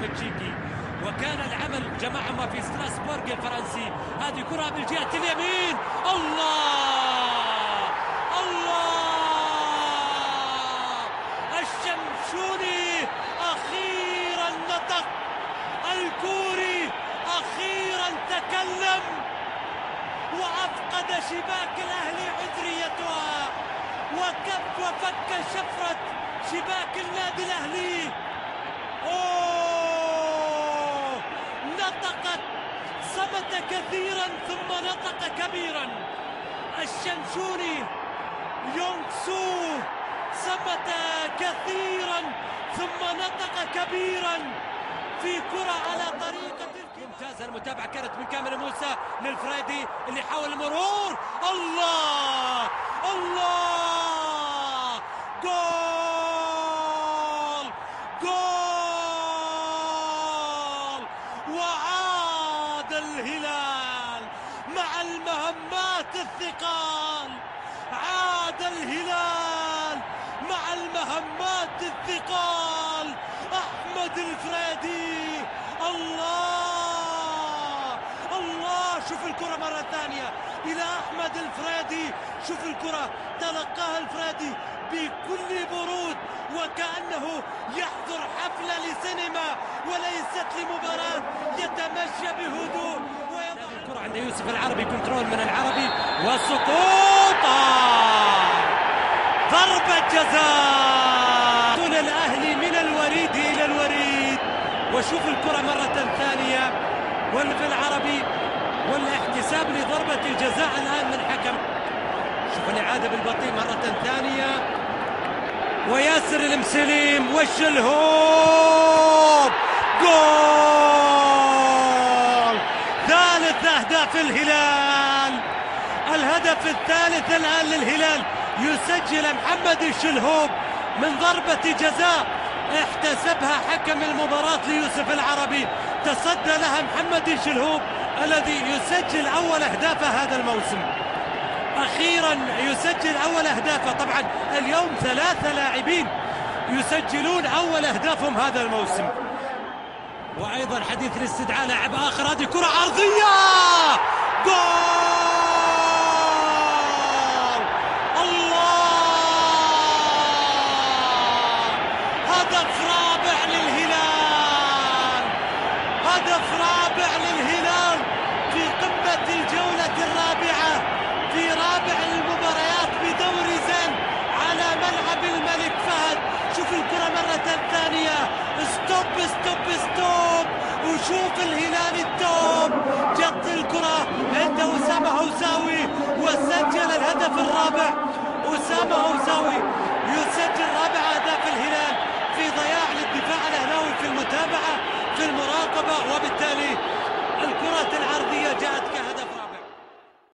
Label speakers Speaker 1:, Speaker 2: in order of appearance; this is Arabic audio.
Speaker 1: التشيكي، وكان العمل جمعهما في ستراسبورغ الفرنسي. هذه كرة بالجهة اليمين، الله الله، الشمشوني أخيرا نطق، الكوري أخيرا تكلم، وأفقد شباك الأهلي عذريتها، وكف وفك شفرة شباك النادي الأهلي. أوه، نطقت، صمت كثيرا ثم نطق كبيرا. الشمشوني يونغ سو صمت كثيرا ثم نطق كبيرا في كرة على طريقة ممتازة. المتابعة كانت من كامل موسى للفريدي اللي حاول المرور، الله الله، جول جول. وعاد الهلال مع المهمات الثقال، عاد الهلال مع المهمات الثقال. أحمد الفريدي، الله الله، شوف الكرة مرة ثانية إلى أحمد الفريدي، شوف الكرة تلقاها الفريدي بكل برود وكأنه يحضر حفلة لسينما وليست لمباراة، يتمشى بهدوء ويضع الكرة عند يوسف العربي، كنترول من العربي وسقوط، ضربة جزاء الأهلي من الوريد إلى الوريد. وشوف الكرة مرة ثانية والفي العربي والاحتساب لضربة الجزاء الآن من حكم. شوف الإعادة بالبطيء مرة ثانية، وياسر المسليم والشلهوب، جول، ثالث أهداف الهلال، الهدف الثالث الآن للهلال، يسجل محمد الشلهوب من ضربة جزاء احتسبها حكم المباراة ليوسف العربي، تصدى لها محمد الشلهوب الذي يسجل أول أهدافه هذا الموسم. أخيرا يسجل أول أهدافه. طبعا اليوم 3 لاعبين يسجلون أول أهدافهم هذا الموسم. وأيضا حديث الاستدعاء لاعب آخر، هذه كرة عرضية، جول، هدف رابع للهلال، هدف رابع للهلال في قمة الجولة الرابعة، في رابع المباريات بدوري زين على ملعب الملك فهد. شوف الكرة مرة ثانية، ستوب ستوب ستوب، وشوف الهلال التوب، جت الكرة عند أسامة هوساوي وسجل الهدف الرابع. أسامة هوساوي يسجل رابع أهداف الهلال في ضياع للدفاع الأهلاوي في المتابعة في المراقبة، وبالتالي الكرة العرضية جاءت